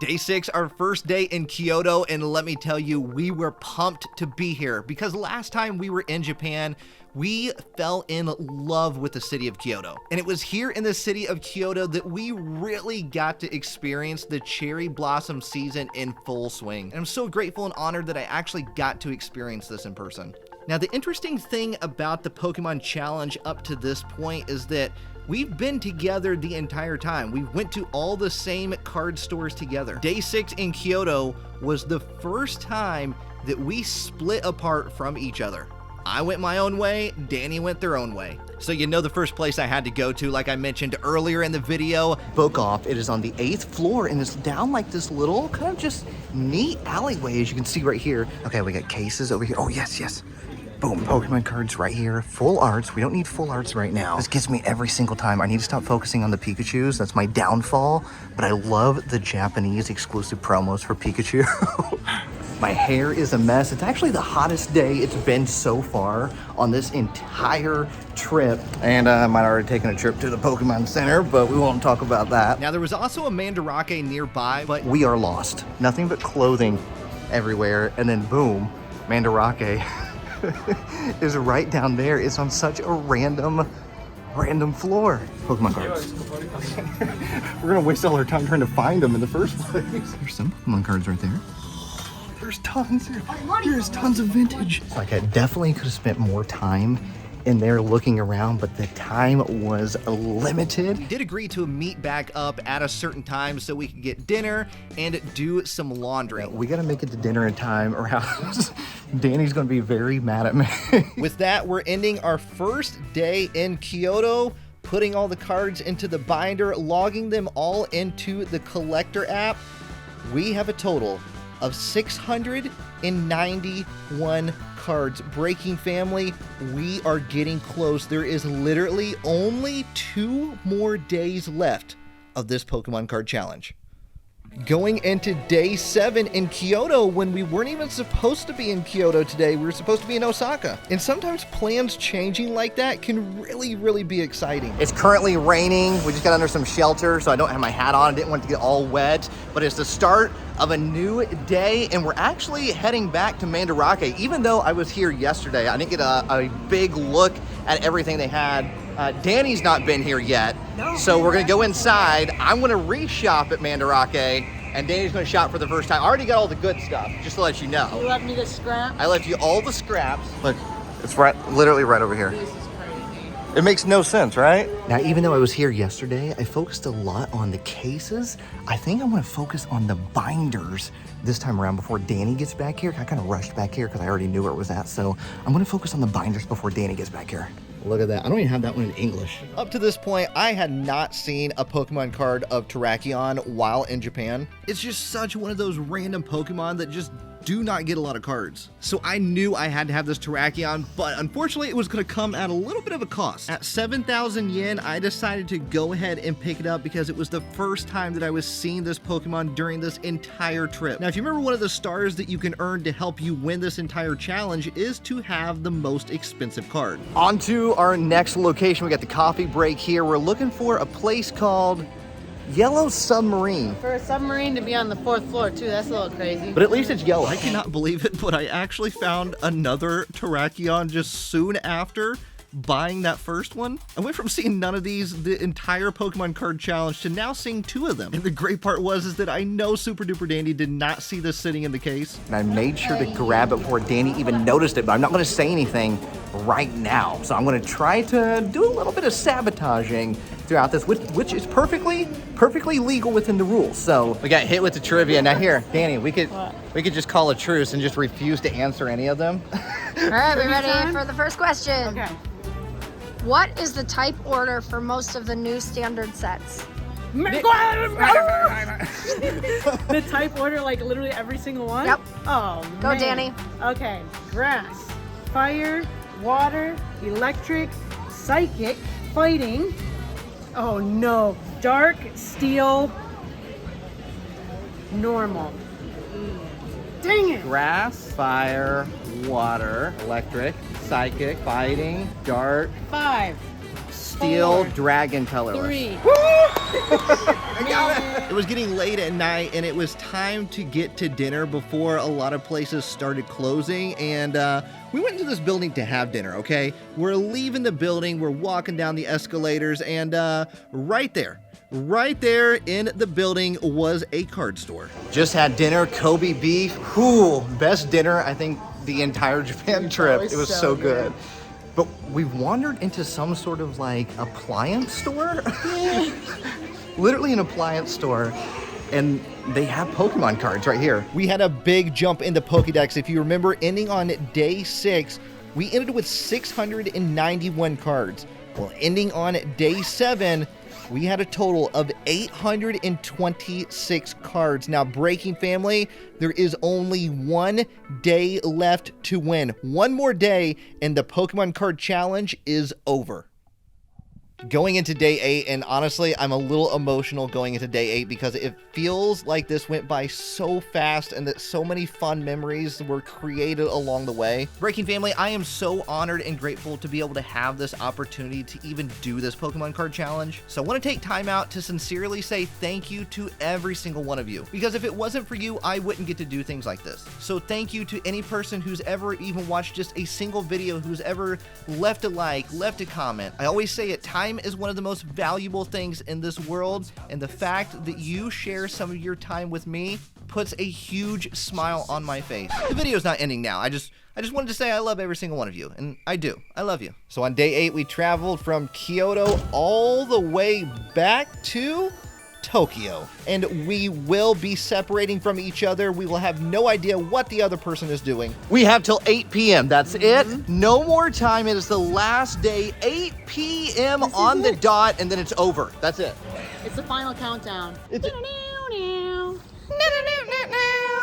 S1: Day 6, our first day in Kyoto, and let me tell you, we were pumped to be here because last time we were in Japan, we fell in love with the city of Kyoto. And it was here in the city of Kyoto that we really got to experience the cherry blossom season in full swing. And I'm so grateful and honored that I actually got to experience this in person. Now, the interesting thing about the Pokemon Challenge up to this point is that we've been together the entire time. We went to all the same card stores together. Day 6 in Kyoto was the first time that we split apart from each other. I went my own way, Danny went their own way. So you know the first place I had to go to, like I mentioned earlier in the video.
S3: Book off. It is on the 8th floor and it's down like this little kind of just neat alleyway, as you can see right here. Okay, we got cases over here. Oh, yes, yes. Boom, Pokemon cards right here. Full arts. We don't need full arts right now. This gets me every single time. I need to stop focusing on the Pikachus. That's my downfall. But I love the Japanese exclusive promos for Pikachu. My hair is a mess. It's actually the hottest day it's been so far on this entire trip. And I might have already taken a trip to the Pokemon Center, but we won't talk about that.
S1: Now there was also a Mandarake nearby, but
S3: We are lost. Nothing but clothing everywhere. And then boom, Mandarake is right down there. It's on such a random floor. Pokemon cards. We're gonna waste all our time trying to find them in the first place. There's some Pokemon cards right there. There's tons. There's tons of vintage. Like I definitely could have spent more time in there looking around, but the time was limited.
S1: did agree to meet back up at a certain time so we could get dinner and do some laundry.
S3: We gotta make it to dinner in time or else Danny's gonna be very mad at me.
S1: With that, we're ending our first day in Kyoto, putting all the cards into the binder, logging them all into the collector app. We have a total of 691 cards. Breaking family, we are getting close. There is literally only 2 more days left of this Pokemon card challenge. Going into day 7 in Kyoto when we weren't even supposed to be in Kyoto today. We were supposed to be in Osaka. And sometimes plans changing like that can really be exciting.
S3: It's currently raining. We just got under some shelter, so I don't have my hat on. I didn't want it to get all wet, but it's the start of a new day, and we're actually heading back to Mandarake. Even though I was here yesterday, I didn't get a big look at everything they had. Danny's not been here yet, so we're gonna go inside. I'm gonna re-shop at Mandarake, and Danny's gonna shop for the first time. I already got all the good stuff, just to let you know.
S4: You left me the scrap?
S3: I left you all the scraps. Look, it's literally right over here.
S4: This is crazy.
S3: It makes no sense, right? Now, even though I was here yesterday, I focused a lot on the cases. I think I want to focus on the binders this time around before Danny gets back here. I kind of rushed back here because I already knew where it was at, so I'm going to focus on the binders before Danny gets back here. Look at that. I don't even have that one in English.
S1: Up to this point, I had not seen a Pokemon card of Terrakion while in Japan. It's just such one of those random Pokemon that just do not get a lot of cards. So I knew I had to have this Terrakion, but unfortunately it was gonna come at a little bit of a cost. At 7,000 yen, I decided to go ahead and pick it up because it was the first time that I was seeing this Pokemon during this entire trip. Now, if you remember, one of the stars that you can earn to help you win this entire challenge is to have the most expensive card.
S3: On to our next location. We got the coffee break here. We're looking for a place called Yellow Submarine.
S4: For a submarine to be on the 4th floor too, that's a little crazy.
S3: But at least it's yellow.
S1: I cannot believe it, but I actually found another Terrakion just soon after buying that first one. I went from seeing none of these the entire Pokemon card challenge to now seeing 2 of them. And the great part is that I know Super Duper Dandy did not see this sitting in the case.
S3: And I made sure to grab it before Danny even noticed it, but I'm not going to say anything right now. So I'm going to try to do a little bit of sabotaging throughout this, which is perfectly legal within the rules. So we got hit with the trivia. Now here, Danny, we could just call a truce and just refuse to answer any of them.
S5: All right, we ready for the first question?
S4: Okay.
S5: What is the type order for most of the new standard sets?
S4: The type order, like literally every single one?
S5: Yep.
S4: Oh,
S5: Go,
S4: man.
S5: Danny.
S4: Okay. Grass, fire, water, electric, psychic, fighting. Oh no. Dark, steel, normal. Dang it.
S3: Grass, fire, water, electric, psychic, fighting, dark,
S4: 5,
S3: steel,
S4: 4,
S3: dragon colorless.
S4: 3.
S1: It was getting late at night and it was time to get to dinner before a lot of places started closing, and we went into this building to have dinner, okay? We're leaving the building, we're walking down the escalators, and right there in the building was a card store.
S3: Just had dinner, Kobe beef. Whew, best dinner I think the entire Japan trip. It was so good. But we wandered into some sort of like appliance store. Literally an appliance store. And they have Pokemon cards right here.
S1: We had a big jump in the Pokedex. If you remember, ending on day 6, we ended with 691 cards. Well, ending on day 7, we had a total of 826 cards. Now, Breaking Family, there is only 1 day left to win. One more day, and the Pokemon card challenge is over. Going into day 8, and honestly, I'm a little emotional going into day 8 because it feels like this went by so fast and that so many fun memories were created along the way. Breaking Family, I am so honored and grateful to be able to have this opportunity to even do this Pokemon card challenge. So I want to take time out to sincerely say thank you to every single one of you, because if it wasn't for you, I wouldn't get to do things like this. So thank you to any person who's ever even watched just a single video, who's ever left a like, left a comment. I always say it, time is one of the most valuable things in this world, and the fact that you share some of your time with me puts a huge smile on my face. The video's not ending now. I just wanted to say I love every single one of you, and I do. I love you. So on day 8, we traveled from Kyoto all the way back to Tokyo, and we will be separating from each other. We will have no idea what the other person is doing.
S3: We have till 8 p.m. That's it. No more time. It is the last day, 8 p.m. on the dot, and then it's over. That's it.
S4: It's the final countdown.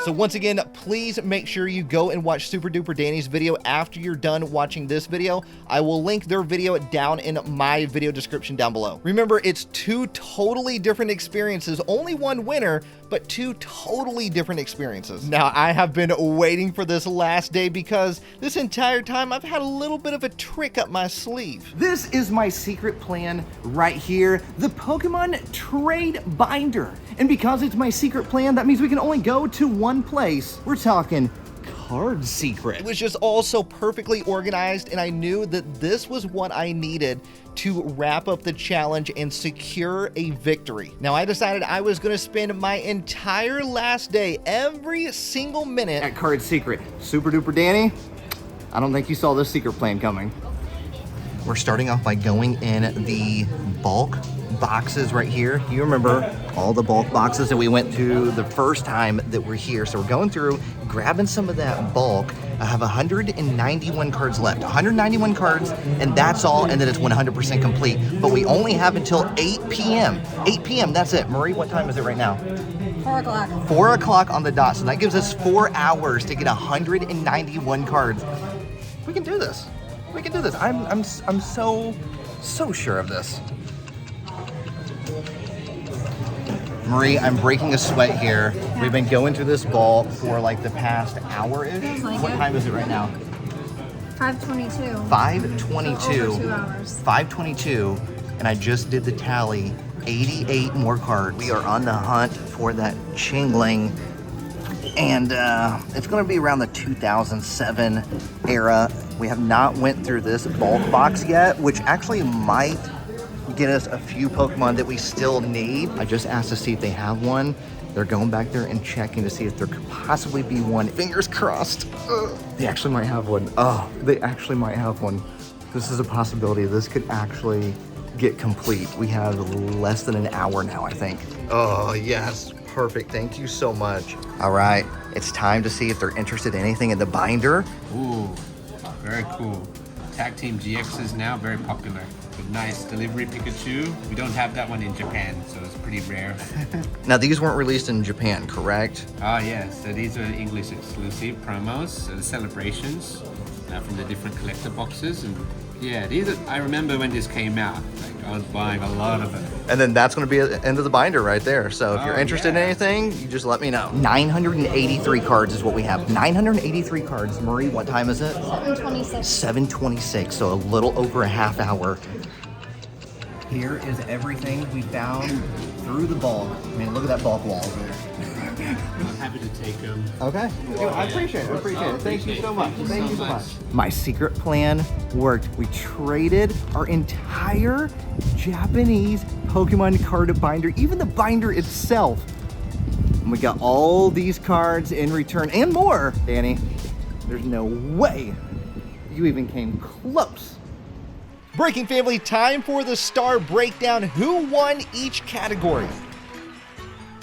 S1: So once again, please make sure you go and watch Super Duper Danny's video after you're done watching this video. I will link their video down in my video description down below. Remember, it's 2 totally different experiences, only one winner, but 2 totally different experiences. Now, I have been waiting for this last day because this entire time I've had a little bit of a trick up my sleeve. This is my secret plan right here, the Pokemon Trade Binder. And because it's my secret plan, that means we can only go to one place. We're talking Card Secret. It was just all so perfectly organized, and I knew that this was what I needed to wrap up the challenge and secure a victory. Now, I decided I was gonna spend my entire last day, every single minute, at Card Secret. Super Duper Danny, I don't think you saw this secret plan coming. We're starting off by going in the bulk boxes right here. You remember all the bulk boxes that we went to the first time that we're here. So we're going through, grabbing some of that bulk. I have 191 cards left, 191 cards, and that's all, and then it's 100% complete. But we only have until 8 p.m. 8 p.m., that's it. Marie, what time is it right now?
S5: 4 o'clock.
S1: 4 o'clock on the dot, so that gives us 4 hours to get 191 cards. We can do this. We can do this. I'm so sure of this. Marie, I'm breaking a sweat here. We've been going through this ball for like the past hour-ish.
S5: Like
S1: What time is it right now?
S5: 5:22.
S1: 5:22.
S5: So over 2 hours.
S1: 5:22, and I just did the tally. 88 more cards. We are on the hunt for that Chingling, and it's going to be around the 2007 era. We have not went through this bulk box yet, which actually might get us a few Pokemon that we still need. I just asked to see if they have one. They're going back there and checking to see if there could possibly be one. Fingers crossed. They actually might have one. Oh, they actually might have one. This is a possibility. This could actually get complete. We have less than an hour now, I think. Oh, yes. Perfect. Thank you so much. All right. It's time to see if they're interested in anything in the binder.
S6: Ooh, very cool. Tag Team GX is now very popular. With nice delivery Pikachu. We don't have that one in Japan, so it's pretty rare.
S1: Now, these weren't released in Japan, correct?
S6: Ah, yes. So these are English exclusive promos, so the celebrations from the different collector boxes. And yeah, these are, I remember when this came out. Like, I was buying a lot of it.
S1: And then that's going to be at the end of the binder right there. So if you're interested in anything, you just let me know. 983 cards is what we have. 983 cards. Marie, what time is it?
S5: 7:26.
S1: 7:26, so a little over a half hour. Here is everything we found through the bulk. I mean, look at that bulk wall over there.
S6: I'm happy to take them.
S1: Okay. I appreciate it. I appreciate it. Thank you so much. Thank you so much. My secret plan worked. We traded our entire Japanese Pokemon card binder, even the binder itself. And we got all these cards in return and more. Danny, there's no way you even came close. Breaking family, time for the star breakdown. Who won each category?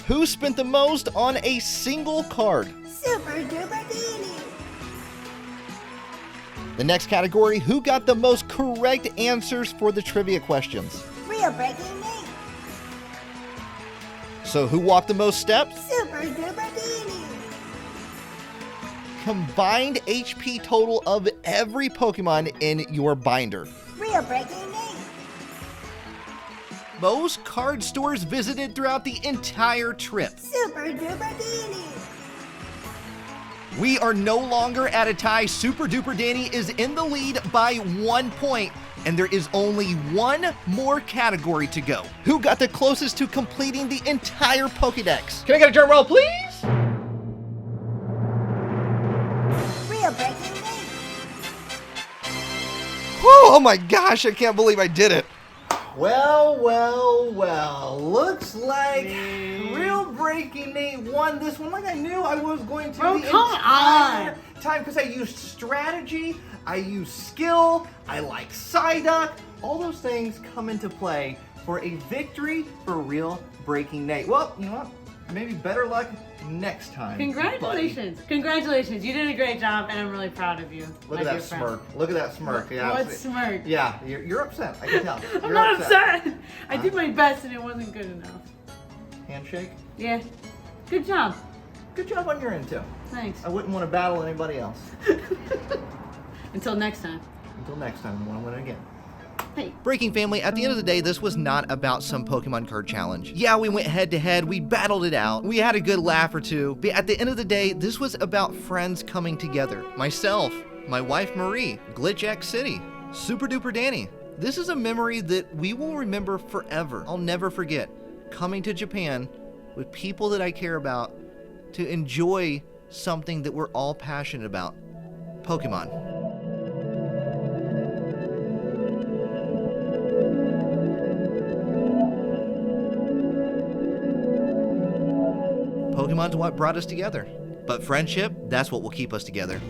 S1: Who spent the most on a single card?
S5: Super Duper Danny.
S1: The next category, who got the most correct answers for the trivia questions?
S5: RealBreakingNate.
S1: So who walked the most steps?
S5: Super Duper Danny.
S1: Combined HP total of every Pokemon in your binder.
S5: RealBreakingNate.
S1: Most card stores visited throughout the entire trip.
S5: Super Duper Danny.
S1: We are no longer at a tie. Super Duper Danny is in the lead by 1 point, and there is only one more category to go. Who got the closest to completing the entire Pokedex? Can I get a drum roll, please?
S5: RealBreakingNate.
S1: Oh my gosh, I can't believe I did it. Well, looks like RealBreakingNate won this one like I knew I was going to.
S4: Oh, come on.
S1: Time, because I used strategy, I used skill, I like Psyduck. All those things come into play for a victory for RealBreakingNate. Well, you know what? Maybe better luck next time.
S4: Congratulations. Buddy. Congratulations. You did a great job, and I'm really proud of you.
S1: Look at that smirk. Look at that smirk. Yeah,
S4: what smirk?
S1: Yeah, you're upset. I can tell.
S4: I'm not upset. I did my best, and it wasn't good enough.
S1: Handshake?
S4: Yeah. Good job.
S1: Good job on your end, too.
S4: Thanks.
S1: I wouldn't want to battle anybody else.
S4: Until next time.
S1: Until next time, I want to win again.
S4: Hey.
S1: Breaking family, at the end of the day, this was not about some Pokemon card challenge. Yeah, we went head to head, we battled it out, we had a good laugh or two, but at the end of the day, this was about friends coming together. Myself, my wife Marie, Glitch X City, Super Duper Danny. This is a memory that we will remember forever. I'll never forget coming to Japan with people that I care about to enjoy something that we're all passionate about, Pokemon. Pokemon's what brought us together. But friendship, that's what will keep us together.